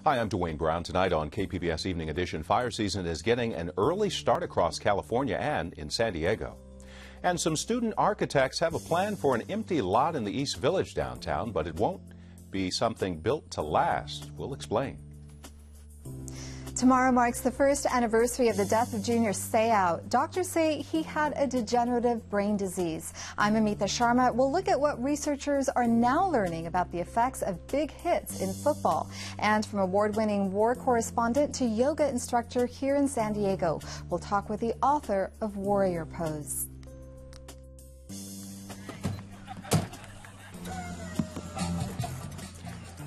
Hi, I'm Dwayne Brown. Tonight on KPBS Evening Edition, fire season is getting an early start across California and in San Diego. And some student architects have a plan for an empty lot in the East Village downtown, but it won't be something built to last. We'll explain. Tomorrow marks the first anniversary of the death of Junior Seau. Doctors say he had a degenerative brain disease. I'm Amitha Sharma. We'll look at what researchers are now learning about the effects of big hits in football. And from award-winning war correspondent to yoga instructor here in San Diego, we'll talk with the author of Warrior Pose.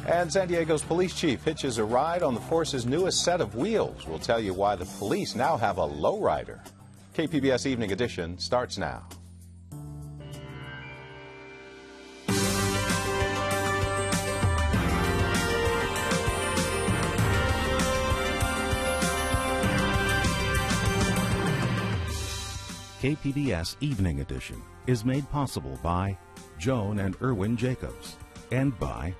And San Diego's police chief hitches a ride on the force's newest set of wheels. We'll tell you why the police now have a lowrider. KPBS Evening Edition starts now. KPBS Evening Edition is made possible by Joan and Erwin Jacobs and by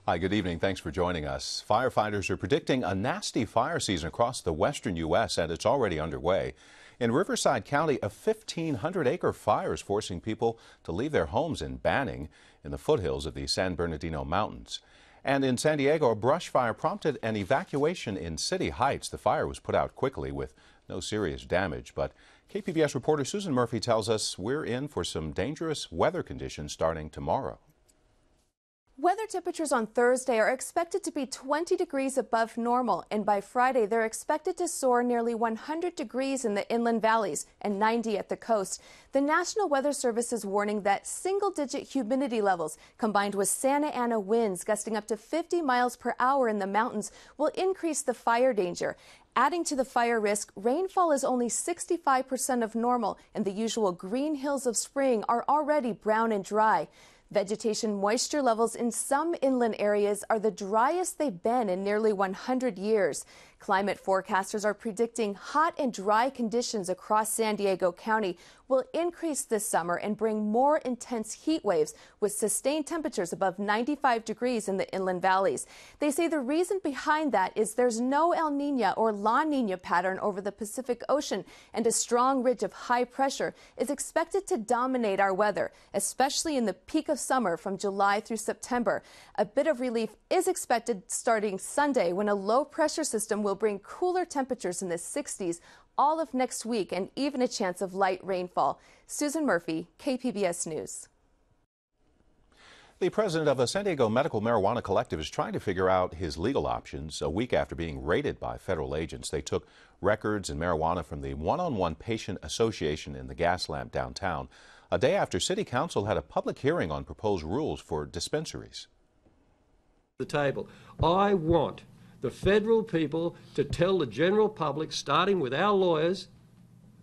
Hi, good evening. Thanks for joining us. Firefighters are predicting a nasty fire season across the western U.S., and it's already underway. In Riverside County, a 1,500-acre fire is forcing people to leave their homes in Banning in the foothills of the San Bernardino Mountains. And in San Diego, a brush fire prompted an evacuation in City Heights. The fire was put out quickly with no serious damage, but KPBS reporter Susan Murphy tells us we're in for some dangerous weather conditions starting tomorrow. Weather temperatures on Thursday are expected to be 20 degrees above normal, and by Friday they're expected to soar nearly 100 degrees in the inland valleys and 90 at the coast. The National Weather Service is warning that single-digit humidity levels combined with Santa Ana winds gusting up to 50 miles per hour in the mountains will increase the fire danger. Adding to the fire risk, rainfall is only 65% of normal, and the usual green hills of spring are already brown and dry. Vegetation moisture levels in some inland areas are the driest they've been in nearly 100 years. Climate forecasters are predicting hot and dry conditions across San Diego County will increase this summer and bring more intense heat waves with sustained temperatures above 95 degrees in the inland valleys. They say the reason behind that is there's no El Niño or La Niña pattern over the Pacific Ocean, and a strong ridge of high pressure is expected to dominate our weather, especially in the peak of summer from July through September. A bit of relief is expected starting Sunday when a low pressure system will bring cooler temperatures in the 60s all of next week and even a chance of light rainfall. Susan Murphy, KPBS News. The president of a San Diego medical marijuana collective is trying to figure out his legal options. A week after being raided by federal agents, they took records and marijuana from the One-on-One Patient Association in the gas lamp downtown, a day after City Council had a public hearing on proposed rules for dispensaries. The table. I want the federal people to tell the general public, starting with our lawyers,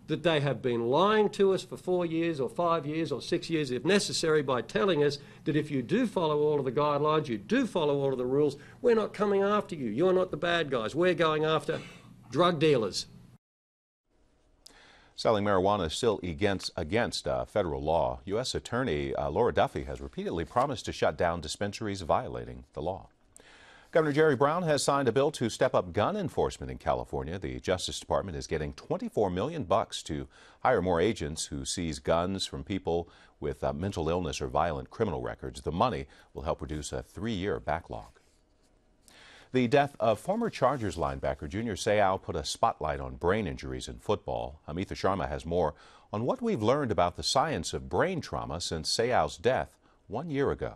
that they have been lying to us for 4 years or 5 years or 6 years, if necessary, by telling us that if you do follow all of the guidelines, you do follow all of the rules, we're not coming after you. You're not the bad guys. We're going after drug dealers. Selling marijuana is still against federal law. U.S. Attorney Laura Duffy has repeatedly promised to shut down dispensaries violating the law. Governor Jerry Brown has signed a bill to step up gun enforcement in California. The Justice Department is getting $24 million to hire more agents who seize guns from people with mental illness or violent criminal records. The money will help reduce a 3-year backlog. The death of former Chargers linebacker Junior Seau put a spotlight on brain injuries in football. Amitha Sharma has more on what we've learned about the science of brain trauma since Seau's death 1 year ago.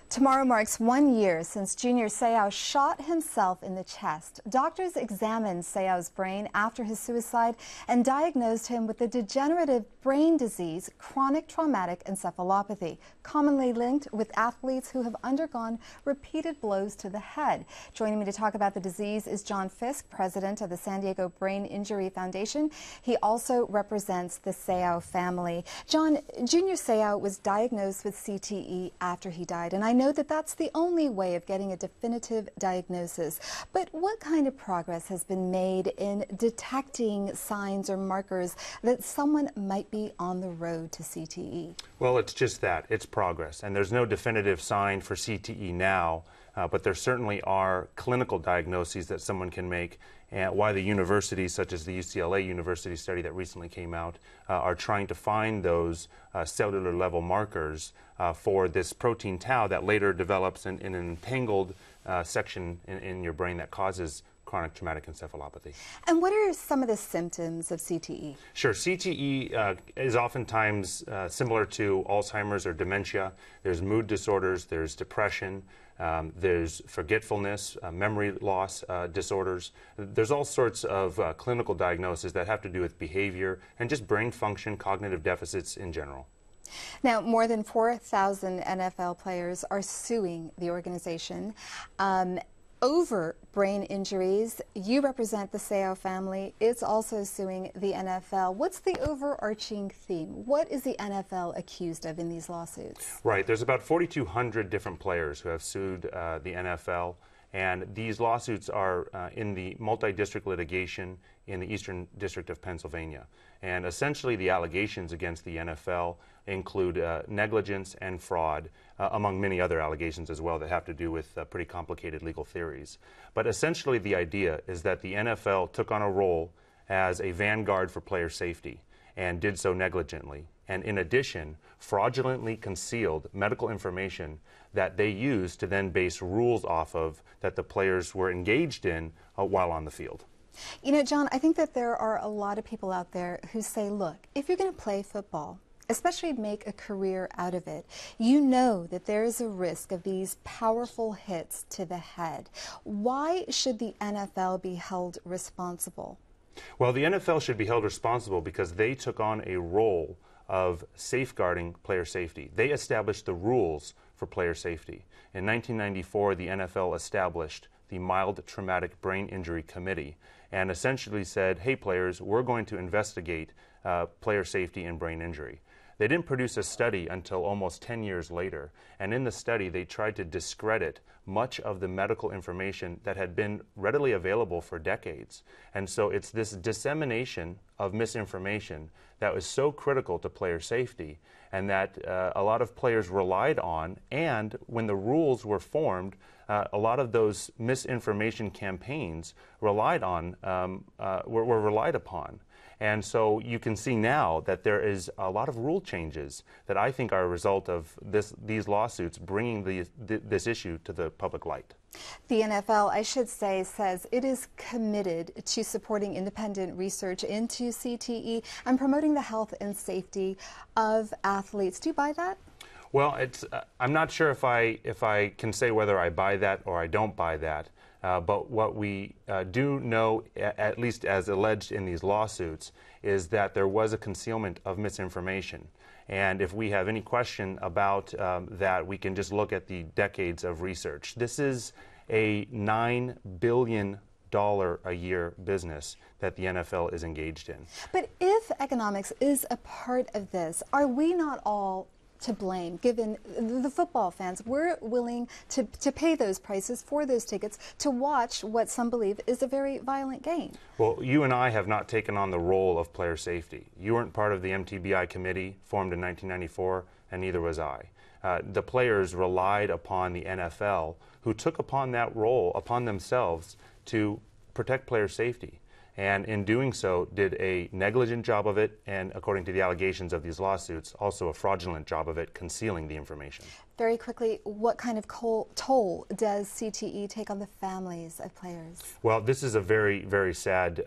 Tomorrow marks 1 year since Junior Seau shot himself in the chest. Doctors examined Seau's brain after his suicide and diagnosed him with the degenerative brain disease, chronic traumatic encephalopathy, commonly linked with athletes who have undergone repeated blows to the head. Joining me to talk about the disease is John Fisk, president of the San Diego Brain Injury Foundation. He also represents the Seau family. John, Junior Seau was diagnosed with CTE after he died, and I know that that's the only way of getting a definitive diagnosis. But what kind of progress has been made in detecting signs or markers that someone might be on the road to CTE? Well, it's just that. It's progress. And there's no definitive sign for CTE now, but there certainly are clinical diagnoses that someone can make. And why the universities, such as the UCLA University study that recently came out, are trying to find those cellular level markers for this protein tau that later develops in an entangled section in your brain that causes chronic traumatic encephalopathy. And what are some of the symptoms of CTE? Sure. CTE is oftentimes similar to Alzheimer's or dementia. There's mood disorders, there's depression, there's forgetfulness, memory loss disorders. There's all sorts of clinical diagnoses that have to do with behavior and just brain function, cognitive deficits in general. Now, more than 4,000 NFL players are suing the organization over brain injuries. You represent the Seau family. It's also suing the NFL. What's the overarching theme? What is the NFL accused of in these lawsuits? Right. There's about 4,200 different players who have sued the NFL, and these lawsuits are in the multi-district litigation in the Eastern District of Pennsylvania. And essentially the allegations against the NFL include negligence and fraud, among many other allegations as well that have to do with pretty complicated legal theories. But essentially the idea is that the NFL took on a role as a vanguard for player safety and did so negligently, and in addition fraudulently concealed medical information that they used to then base rules off of that the players were engaged in while on the field. You know, John, I think that there are a lot of people out there who say, look, if you're going to play football, especially make a career out of it, you know that there is a risk of these powerful hits to the head. Why should the NFL be held responsible? Well, the NFL should be held responsible because they took on a role of safeguarding player safety. They established the rules for player safety. In 1994, the NFL established the Mild Traumatic Brain Injury Committee and essentially said, hey players, we're going to investigate player safety and brain injury. They didn't produce a study until almost 10 years later, and in the study they tried to discredit much of the medical information that had been readily available for decades. And so it's this dissemination of misinformation that was so critical to player safety and that a lot of players relied on, and when the rules were formed, a lot of those misinformation campaigns relied on, were relied upon. And so you can see now that there is a lot of rule changes that I think are a result of these lawsuits bringing this issue to the public light. The NFL, I should say, says it is committed to supporting independent research into CTE and promoting the health and safety of athletes. Do you buy that? Well, I'm not sure if I can say whether I buy that or I don't buy that. But what we do know, at least as alleged in these lawsuits, is that there was a concealment of misinformation. And if we have any question about that, we can just look at the decades of research. This is a $9 billion a year business that the NFL is engaged in. But if economics is a part of this, are we not all to blame, given the football fans? We're willing to pay those prices for those tickets to watch what some believe is a very violent game. Well, you and I have not taken on the role of player safety. You weren't part of the MTBI committee formed in 1994, and neither was I. The players relied upon the NFL, who took upon that role upon themselves to protect player safety. And in doing so, did a negligent job of it, and according to the allegations of these lawsuits, also a fraudulent job of it, concealing the information. Very quickly, what kind of toll does CTE take on the families of players? Well, this is a very, very sad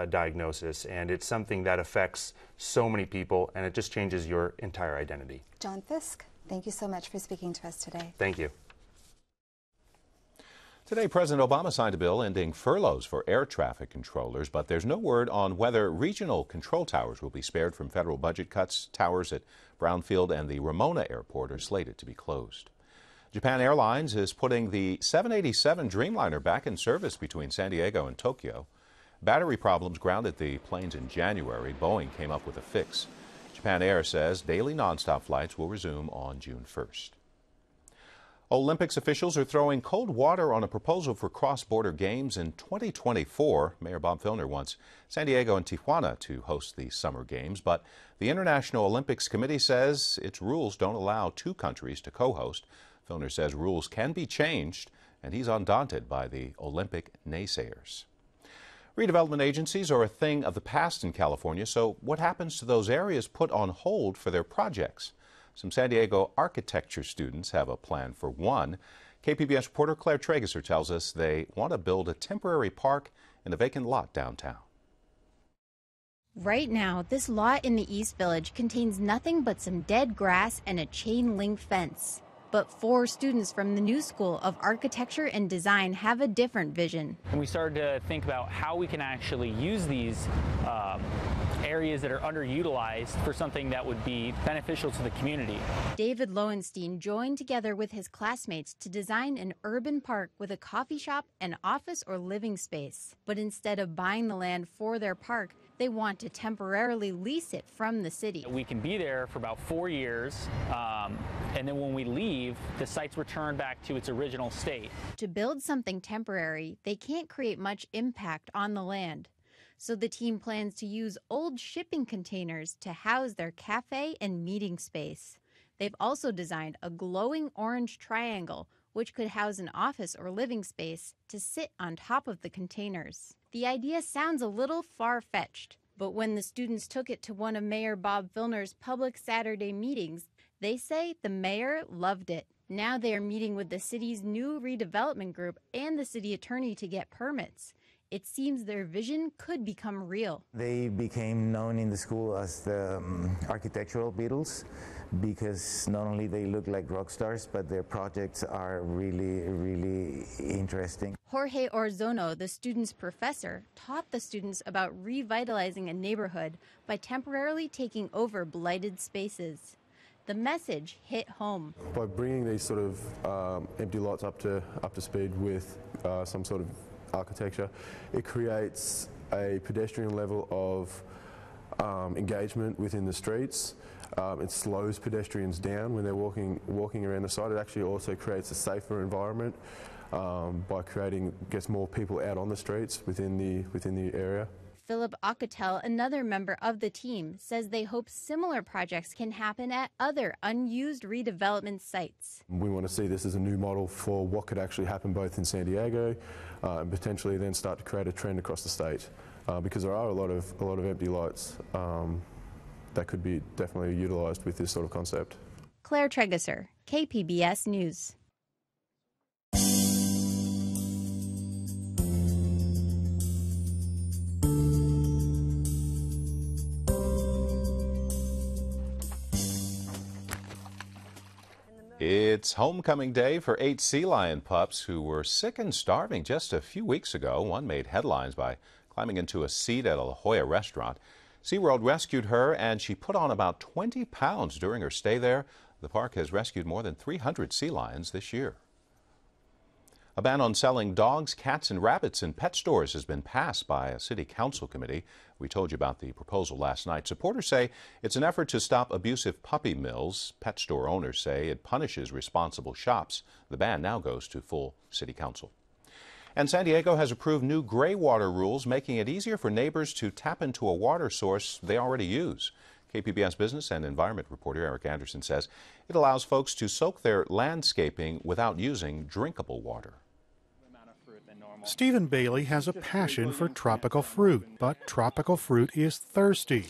diagnosis, and it's something that affects so many people, and it just changes your entire identity. John Fisk, thank you so much for speaking to us today. Thank you. Today, President Obama signed a bill ending furloughs for air traffic controllers, but there's no word on whether regional control towers will be spared from federal budget cuts. Towers at Brownfield and the Ramona Airport are slated to be closed. Japan Airlines is putting the 787 Dreamliner back in service between San Diego and Tokyo. Battery problems grounded the planes in January. Boeing came up with a fix. Japan Air says daily nonstop flights will resume on June 1st. Olympics officials are throwing cold water on a proposal for cross-border games in 2024. Mayor Bob Filner wants San Diego and Tijuana to host the Summer Games, but the International Olympics Committee says its rules don't allow two countries to co-host. Filner says rules can be changed, and he's undaunted by the Olympic naysayers. Redevelopment agencies are a thing of the past in California, so what happens to those areas put on hold for their projects? Some San Diego architecture students have a plan for one. KPBS reporter Claire Trageser tells us they want to build a temporary park in a vacant lot downtown. Right now, this lot in the East Village contains nothing but some dead grass and a chain-link fence. But 4 students from the New School of Architecture and Design have a different vision. And we started to think about how we can actually use these areas that are underutilized for something that would be beneficial to the community. David Lowenstein joined together with his classmates to design an urban park with a coffee shop, an office, or living space. But instead of buying the land for their park, they want to temporarily lease it from the city. We can be there for about 4 years, and then when we leave, the site's returned back to its original state. To build something temporary, they can't create much impact on the land. So the team plans to use old shipping containers to house their cafe and meeting space. They've also designed a glowing orange triangle, which could house an office or living space to sit on top of the containers. The idea sounds a little far-fetched, but when the students took it to one of Mayor Bob Filner's public Saturday meetings, they say the mayor loved it. Now they are meeting with the city's new redevelopment group and the city attorney to get permits. It seems their vision could become real. They became known in the school as the architectural Beatles because not only they look like rock stars, but their projects are really, really interesting. Jorge Orzono, the student's professor, taught the students about revitalizing a neighborhood by temporarily taking over blighted spaces. The message hit home. By bringing these sort of empty lots up to speed with some sort of architecture, it creates a pedestrian level of engagement within the streets. It slows pedestrians down when they're walking around the site. It actually also creates a safer environment by gets more people out on the streets within the area. Philip Akatel, another member of the team, says they hope similar projects can happen at other unused redevelopment sites. We want to see this as a new model for what could actually happen both in San Diego and potentially then start to create a trend across the state because there are a lot of empty lots that could be definitely utilized with this sort of concept. Claire Trageser, KPBS News. It's homecoming day for 8 sea lion pups who were sick and starving just a few weeks ago. One made headlines by climbing into a seat at a La Jolla restaurant. SeaWorld rescued her, and she put on about 20 pounds during her stay there. The park has rescued more than 300 sea lions this year. A ban on selling dogs, cats, and rabbits in pet stores has been passed by a city council committee. We told you about the proposal last night. Supporters say it's an effort to stop abusive puppy mills. Pet store owners say it punishes responsible shops. The ban now goes to full city council. And San Diego has approved new Greywater rules, making it easier for neighbors to tap into a water source they already use. KPBS business and environment reporter Eric Anderson says it allows folks to soak their landscaping without using drinkable water. Stephen Bailey has a passion for tropical fruit, but tropical fruit is thirsty.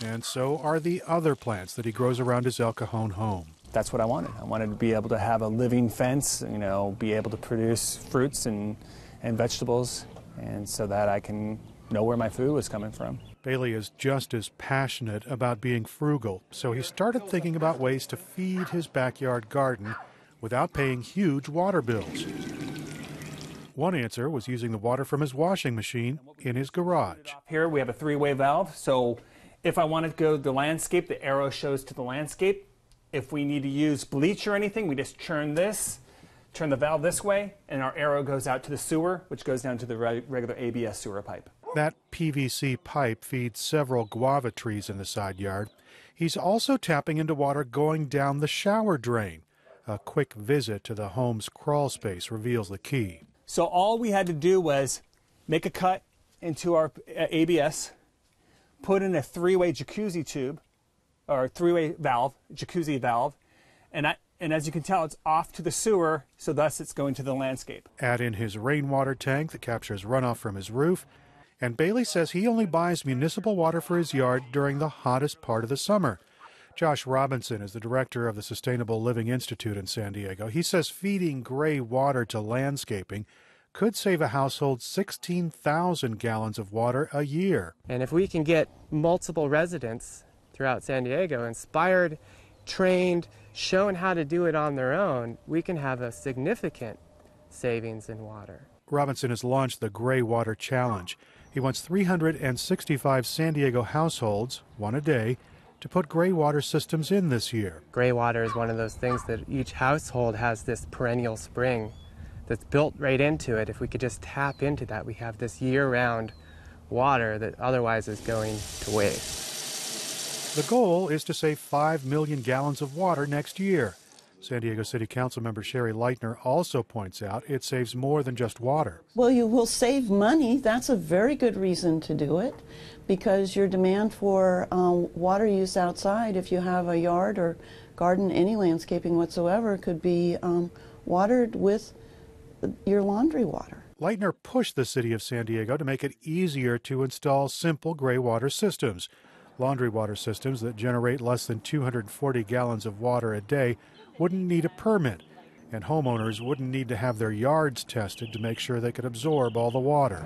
And so are the other plants that he grows around his El Cajon home. That's what I wanted. I wanted to be able to have a living fence, be able to produce fruits and vegetables, and so that I can know where my food was coming from. Bailey is just as passionate about being frugal, so he started thinking about ways to feed his backyard garden without paying huge water bills. One answer was using the water from his washing machine in his garage. Here we have a 3-way valve, so if I want to go to the landscape, the arrow shows to the landscape. If we need to use bleach or anything, we just turn the valve this way, and our arrow goes out to the sewer, which goes down to the regular ABS sewer pipe. That PVC pipe feeds several guava trees in the side yard. He's also tapping into water going down the shower drain, A quick visit to the home's crawl space reveals the key. So all we had to do was make a cut into our ABS, put in a three-way jacuzzi tube, or three-way valve, jacuzzi valve, and as you can tell, it's off to the sewer, so thus it's going to the landscape. Add in his rainwater tank that captures runoff from his roof, and Bailey says he only buys municipal water for his yard during the hottest part of the summer. Josh Robinson is the director of the Sustainable Living Institute in San Diego. He says feeding gray water to landscaping could save a household 16,000 gallons of water a year. And if we can get multiple residents throughout San Diego inspired, trained, shown how to do it on their own, we can have a significant savings in water. Robinson has launched the Greywater Challenge. He wants 365 San Diego households, one a day, to put gray water systems in this year. Gray water is one of those things that each household has this perennial spring that's built right into it. If we could just tap into that, we have this year-round water that otherwise is going to waste. The goal is to save 5 million gallons of water next year. San Diego City Council member Sherry Leitner also points out it saves more than just water. Well, you will save money. That's a very good reason to do it, because your demand for water use outside, if you have a yard or garden, any landscaping whatsoever, could be watered with your laundry water. Leitner pushed the city of San Diego to make it easier to install simple gray water systems. Laundry water systems that generate less than 240 gallons of water a day wouldn't need a permit, and homeowners wouldn't need to have their yards tested to make sure they could absorb all the water.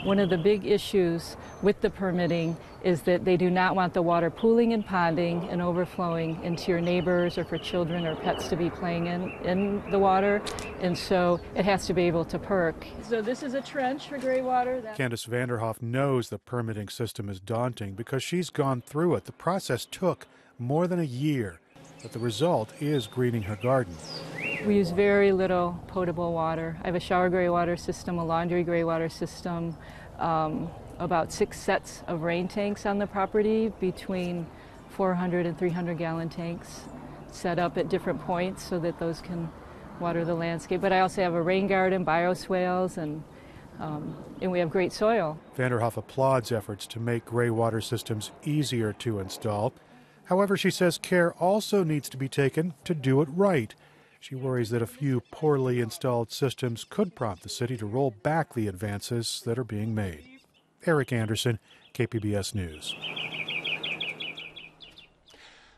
One of the big issues with the permitting is that they do not want the water pooling and ponding and overflowing into your neighbors or for children or pets to be playing in the water, and so it has to be able to perk. So this is a trench for gray water. Candace Vanderhoff knows the permitting system is daunting because she's gone through it. The process took more than a year, but the result is greening her garden. We use very little potable water. I have a shower gray water system, a laundry gray water system, about 6 sets of rain tanks on the property, between 400 and 300 gallon tanks set up at different points so that those can water the landscape. But I also have a rain garden, bioswales, and we have great soil. Vanderhoff applauds efforts to make gray water systems easier to install. However, she says care also needs to be taken to do it right. She worries that a few poorly installed systems could prompt the city to roll back the advances that are being made. Eric Anderson, KPBS News.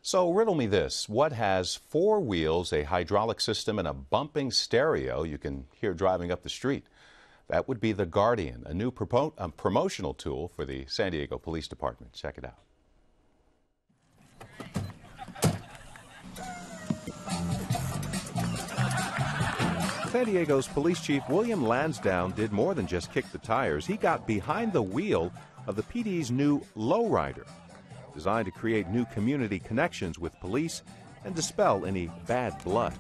So riddle me this. What has 4 wheels, a hydraulic system, and a bumping stereo you can hear driving up the street? That would be the Guardian, a new promotional tool for the San Diego Police Department. Check it out. San Diego's Police Chief William Lansdowne did more than just kick the tires. He got behind the wheel of the PD's new Lowrider, designed to create new community connections with police and dispel any bad blood.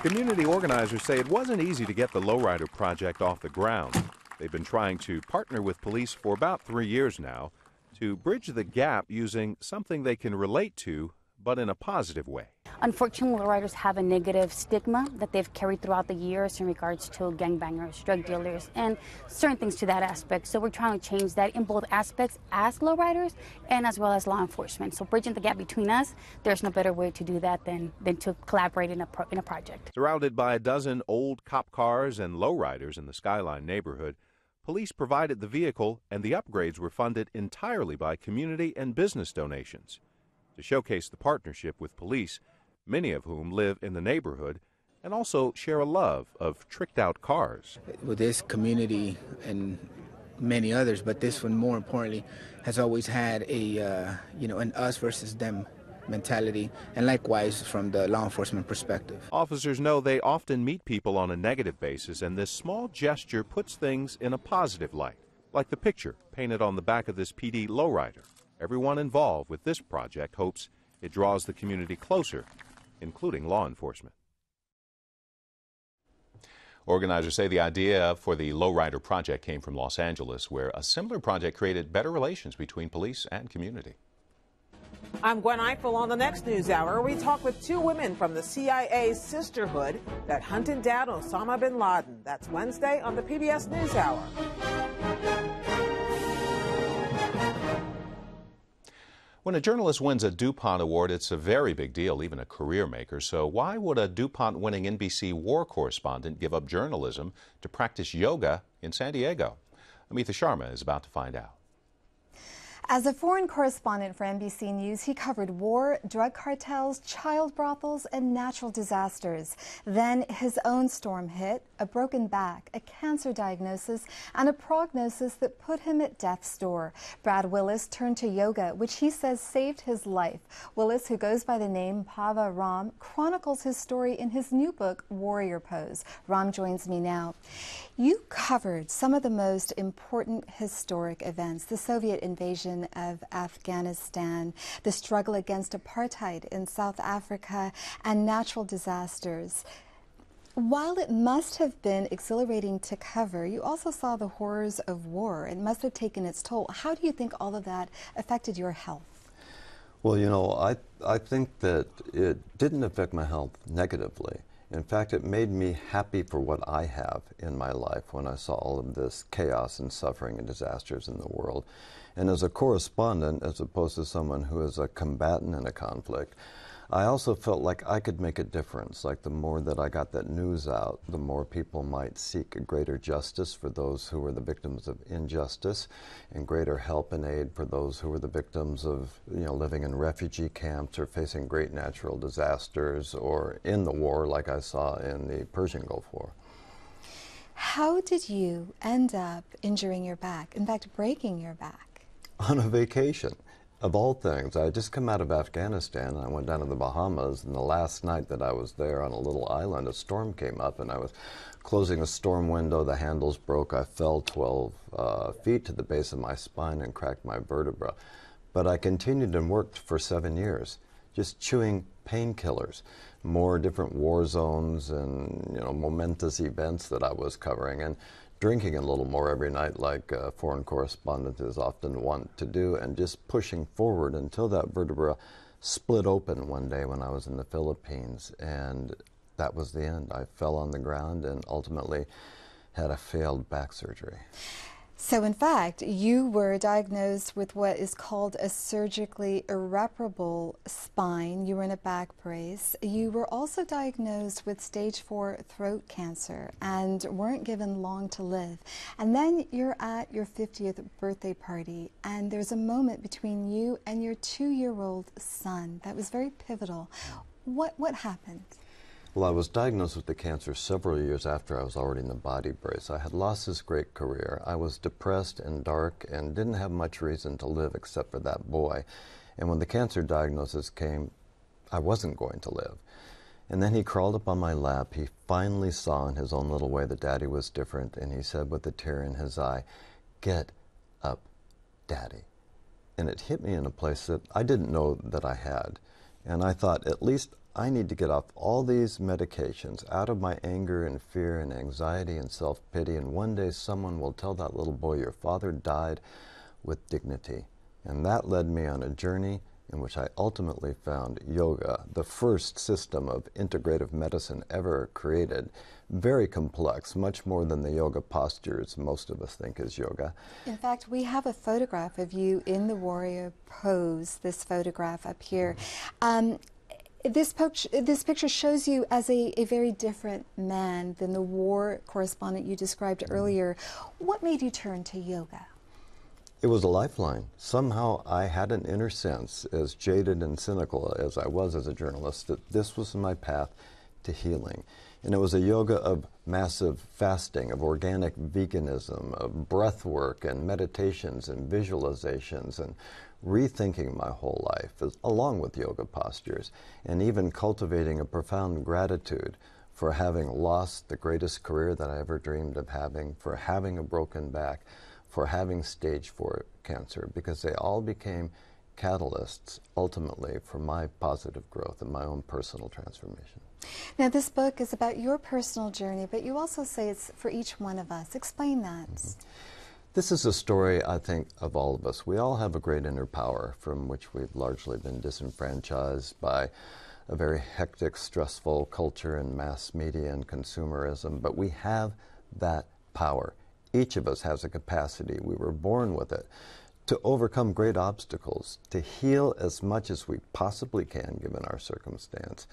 Community organizers say it wasn't easy to get the Lowrider project off the ground. They've been trying to partner with police for about 3 years now to bridge the gap using something they can relate to, but in a positive way. Unfortunately, lowriders have a negative stigma that they've carried throughout the years in regards to gangbangers, drug dealers, and certain things to that aspect. So we're trying to change that in both aspects as lowriders and as well as law enforcement. So bridging the gap between us, there's no better way to do that than to collaborate in a project. Surrounded by a dozen old cop cars and lowriders in the Skyline neighborhood, police provided the vehicle, and the upgrades were funded entirely by community and business donations. To showcase the partnership with police, many of whom live in the neighborhood and also share a love of tricked-out cars. With this community and many others, but this one more importantly has always had a an us versus them mentality, and likewise from the law enforcement perspective. Officers know they often meet people on a negative basis, and this small gesture puts things in a positive light, like the picture painted on the back of this PD lowrider. Everyone involved with this project hopes it draws the community closer, including law enforcement. Organizers say the idea for the Lowrider project came from Los Angeles, where a similar project created better relations between police and community. I'm Gwen Eiffel. On the next News Hour, we talk with two women from the CIA's sisterhood that hunted down Osama bin Laden. That's Wednesday on the PBS News Hour. When a journalist wins a DuPont award, it's a very big deal, even a career maker. So why would a DuPont-winning NBC war correspondent give up journalism to practice yoga in San Diego? Amitha Sharma is about to find out. As a foreign correspondent for NBC News, he covered war, drug cartels, child brothels, and natural disasters. Then his own storm hit, a broken back, a cancer diagnosis, and a prognosis that put him at death's door. Brad Willis turned to yoga, which he says saved his life. Willis, who goes by the name Pava Ram, chronicles his story in his new book, Warrior Pose. Ram joins me now. You covered some of the most important historic events, the Soviet invasion of Afghanistan, the struggle against apartheid in South Africa, and natural disasters. While it must have been exhilarating to cover, you also saw the horrors of war. It must have taken its toll. How do you think all of that affected your health? Well, you know, I think that it didn't affect my health negatively. In fact, it made me happy for what I have in my life when I saw all of this chaos and suffering and disasters in the world. And as a correspondent, as opposed to someone who is a combatant in a conflict, I also felt like I could make a difference. Like the more that I got that news out, the more people might seek a greater justice for those who were the victims of injustice, and greater help and aid for those who were the victims of, you know, living in refugee camps or facing great natural disasters or in the war like I saw in the Persian Gulf War. How did you end up injuring your back, in fact, breaking your back? On a vacation. Of all things, I had just come out of Afghanistan, and I went down to the Bahamas, and the last night that I was there on a little island, a storm came up, and I was closing a storm window, the handles broke, I fell 12 feet to the base of my spine and cracked my vertebra. But I continued and worked for 7 years, just chewing painkillers, more different war zones and, you know, momentous events that I was covering, and drinking a little more every night like a foreign correspondent is often wont to do, and just pushing forward until that vertebra split open one day when I was in the Philippines, and that was the end. I fell on the ground and ultimately had a failed back surgery. So in fact, you were diagnosed with what is called a surgically irreparable spine. You were in a back brace. You were also diagnosed with stage 4 throat cancer and weren't given long to live. And then you're at your 50th birthday party, and there's a moment between you and your 2-year-old son that was very pivotal. What happened? Well, I was diagnosed with the cancer several years after I was already in the body brace. I had lost this great career. I was depressed and dark and didn't have much reason to live except for that boy. And when the cancer diagnosis came, I wasn't going to live. And then he crawled up on my lap. He finally saw in his own little way that Daddy was different, and he said with a tear in his eye, "Get up, Daddy." And it hit me in a place that I didn't know that I had. And I thought, at least I need to get off all these medications, out of my anger and fear and anxiety and self-pity, and one day someone will tell that little boy, "Your father died with dignity." And that led me on a journey in which I ultimately found yoga, the first system of integrative medicine ever created. Very complex, much more than the yoga postures most of us think is yoga. In fact, we have a photograph of you in the warrior pose, this photograph up here. This picture shows you as a very different man than the war correspondent you described earlier. What made you turn to yoga? It was a lifeline. Somehow I had an inner sense, as jaded and cynical as I was as a journalist, that this was my path to healing. And it was a yoga of massive fasting, of organic veganism, of breath work and meditations and visualizations, and rethinking my whole life, along with yoga postures, and even cultivating a profound gratitude for having lost the greatest career that I ever dreamed of having, for having a broken back, for having stage 4 cancer, because they all became catalysts, ultimately, for my positive growth and my own personal transformation. Now, this book is about your personal journey, but you also say it's for each one of us. Explain that. This is a story, I think, of all of us. We all have a great inner power from which we've largely been disenfranchised by a very hectic, stressful culture and mass media and consumerism, but we have that power. Each of us has a capacity, we were born with it, to overcome great obstacles, to heal as much as we possibly can given our circumstance,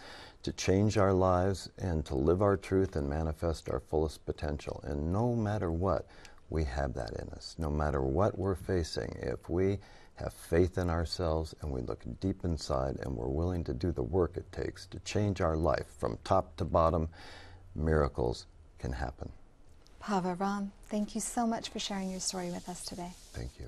to change our lives and to live our truth and manifest our fullest potential. And no matter what, we have that in us. No matter what we're facing, if we have faith in ourselves and we look deep inside and we're willing to do the work it takes to change our life from top to bottom, miracles can happen. Pava Ram, thank you so much for sharing your story with us today. Thank you.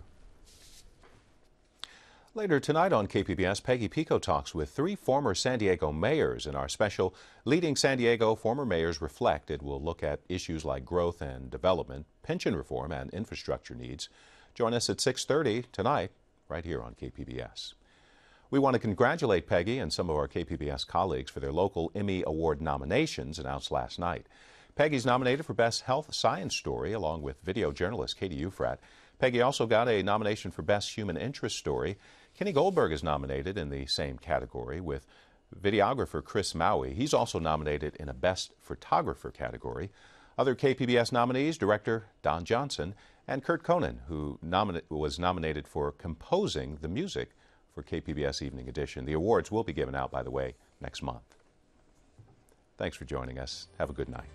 Later tonight on KPBS, Peggy Pico talks with 3 former San Diego mayors in our special Leading San Diego Former Mayors Reflect. It will look at issues like growth and development, pension reform, and infrastructure needs. Join us at 6:30 tonight, right here on KPBS. We want to congratulate Peggy and some of our KPBS colleagues for their local Emmy Award nominations announced last night. Peggy's nominated for Best Health Science Story, along with video journalist Katie Ufrat. Peggy also got a nomination for Best Human Interest Story. Kenny Goldberg is nominated in the same category with videographer Chris Maui. He's also nominated in a Best Photographer category. Other KPBS nominees, director Don Johnson and Kurt Conan, who was nominated for composing the music for KPBS Evening Edition. The awards will be given out, by the way, next month. Thanks for joining us. Have a good night.